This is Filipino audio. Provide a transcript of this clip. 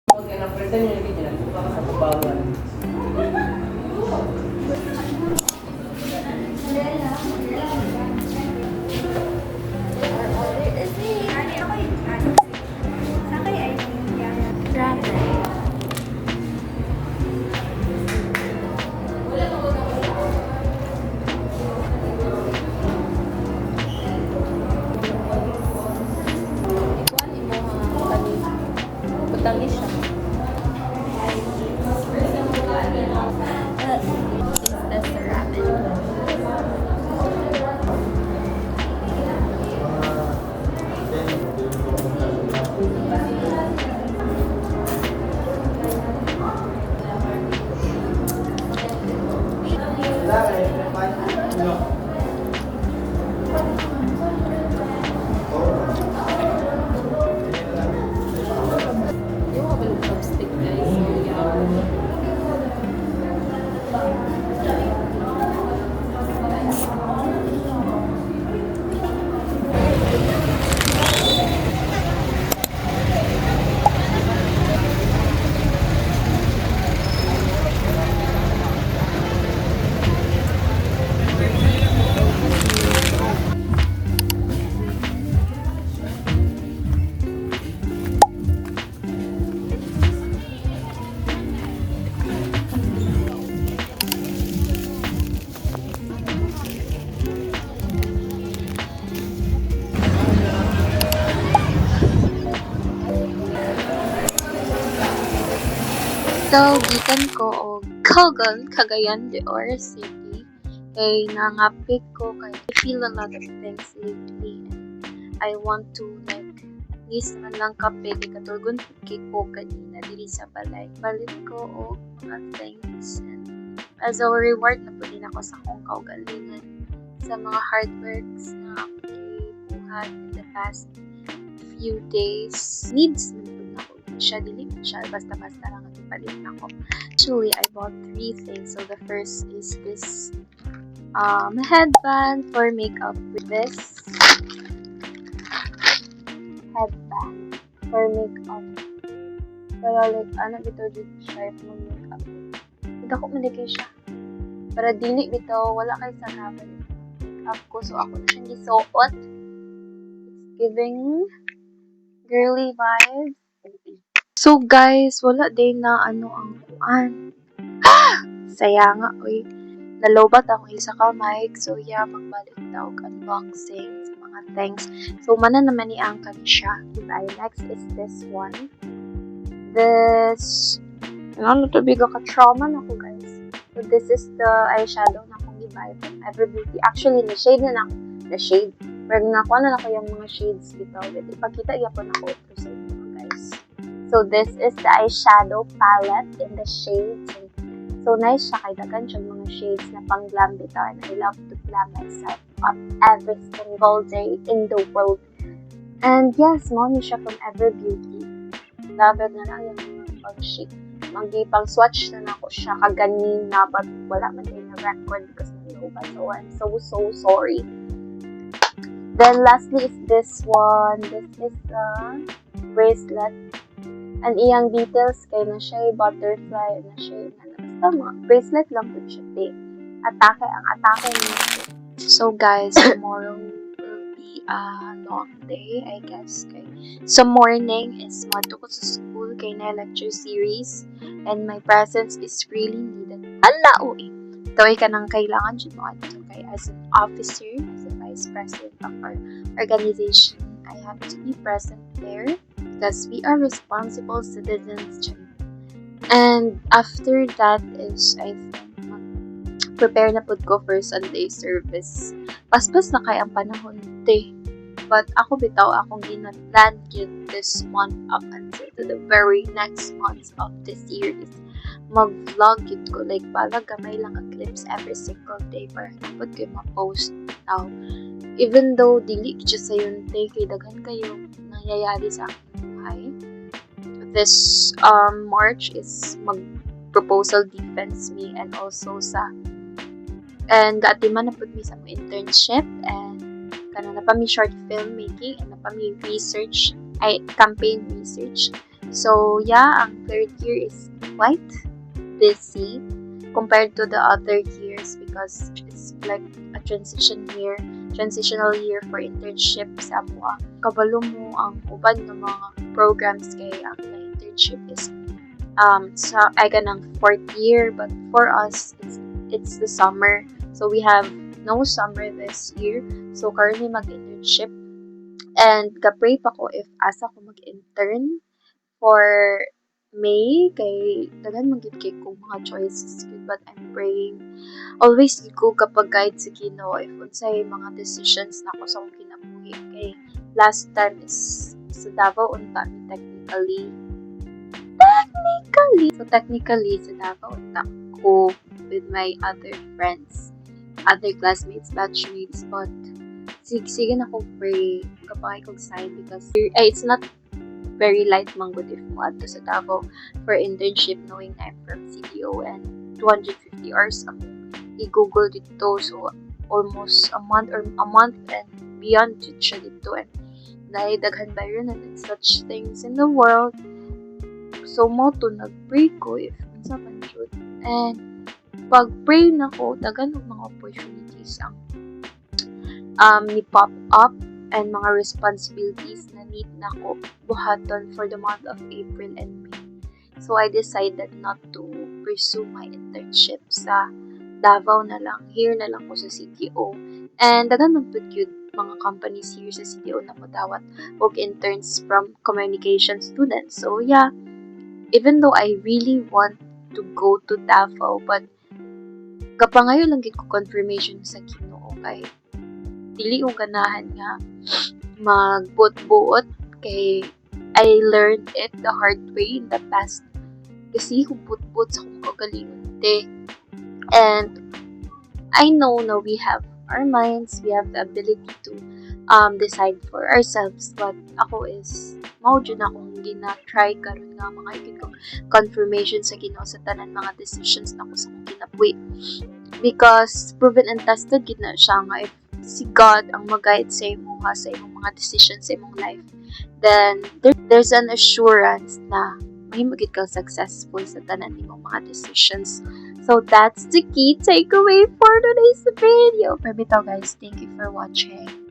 Kaya na-present yung hindi niya, buka ka sa babawan. Butangis siya. That's the ramen. Yung mga balong chopstick guys. So, yeah. So, gikan ko og Kogon, Cagayan de Oro City. Kay nangapit ko kay I feel a lot of things lately and I want to like at least man lang kape kay katulgon kay ko kanina diri sa balay. Balit ko og mga things and as a reward na pud din ako sa akong kaugalingan sa mga hard works na ako gibuhat in the past few days. Needs man pud na ko siya dili man siya basta-basta lang ang ipalit nako. Actually, I bought 3 things. So the first is this headband for makeup with this headband for makeup. Pero like ano bitaw dito siya mo makeup. Ito ko man kay siya. Para dili bitaw wala kay sa kabel. Makeup ko so ako na siyang gisuot. It's giving girly vibes. So guys, wala din na ano ang kuan. Saya nga, oy. Nalobat ako isa ka mic. So yeah, magbalik daw og unboxing sa mga things. So mana naman ni ang kan siya. Diba? Next is this one. This ano to big ka trauma na ko guys. So this is the eyeshadow na akong gibay from Everbeauty. Actually, na-shade na ako. Na-shade. Pero nakuha na ako yung mga shades bitaw. Ipakita yapon ako ito sa inyo guys. So this is the eyeshadow palette in the shades. So nice siya kay daghan siya mga shades na pang glam bitaw and I love to glam myself up every single day in the world. And yes, mo ni siya from Everbeauty. Love it na lang yung mga pag-shake. Pang swatch na ako siya kaganina but wala man din na record because nalobat. So I'm so sorry. Then lastly is this one. This is a bracelet. And iyang details kay na siya butterfly na siya basta mga bracelet lang po siya ang atake niya. So guys, tomorrow will be a long day I guess kay sa morning is madto ko sa school kay na lecture series and my presence is really needed. Ala oy. Kaway ka nang kailangan jud mo adto kay as an officer, as a vice president of our organization, I have to be present there. Because we are responsible citizens. And after that is, I think, prepare na pud ko for Sunday service. Paspas na kay ang panahon, te. But ako bitaw, akong ginaplan yun this month up until to the very next month of this year is mag-vlog yun ko. Like, balag gamay lang ang clips every single day para napod ko ma-post now. Even though dili siya sa yun, te, kay daghan kayo nangyayari sa akin buhay. This March is mag-proposal defense me and also and atiman na pud mi sa mga internship and kana na pa mi short film making and na pa mi research campaign research So yeah, ang third year is quite busy compared to the other years because it's like a transitional year for internship sa MOA. Kabalo mo ang uban ng mga programs kay ang internship is sa ay ganang fourth year, but for us it's the summer. So we have no summer this year. So currently mag-internship and ka-pray pa ko if asa ko mag-intern for May kay daghan man gid kay kong mga choices gid, but I'm praying always gid ko kapag guide sa Ginoo if unsay mga decisions na ko sa akong kinabuhi kay last time is sa Davao unta technically sa Davao unta ko with my other friends, other classmates, batchmates, but sige na ko pray kapag kong sign because it's not very light man good if mo adto sa Davao for internship knowing na I'm from CDO and 250 hours ako i-google dito, so almost a month and beyond jud siya dito, and daghan bayon and such things in the world. So mo to nag-pray ko if unsa man jud, and pag pray na ko daghan og mga opportunities ang ni pop up and mga responsibilities na need na ko buhaton for the month of April and May. So I decided not to pursue my internship sa Davao na lang. Here na lang ko sa CTO. And daghan man pud gyud mga companies here sa CTO na modawat og interns from communication students. So yeah, even though I really want to go to Davao, but kapangayo lang gid ko confirmation sa Ginoo kay dili ko ganahan nga magbuot-buot kay I learned it the hard way in the past kasi kung buot-buot sa akong kagalingon and I know na we have our minds, we have the ability to decide for ourselves, but ako is mao jud akong gina-try karon nga mga kong confirmation sa Ginoo sa tanan mga decisions na ko sa akong kinabuhi because proven and tested gid na siya nga if si God ang mag-guide sa imong mga decisions sa imong life, then there's an assurance na mahimo gid kang successful sa tanan nimong mga decisions. So that's the key takeaway for today's video. Pero bitaw guys, thank you for watching.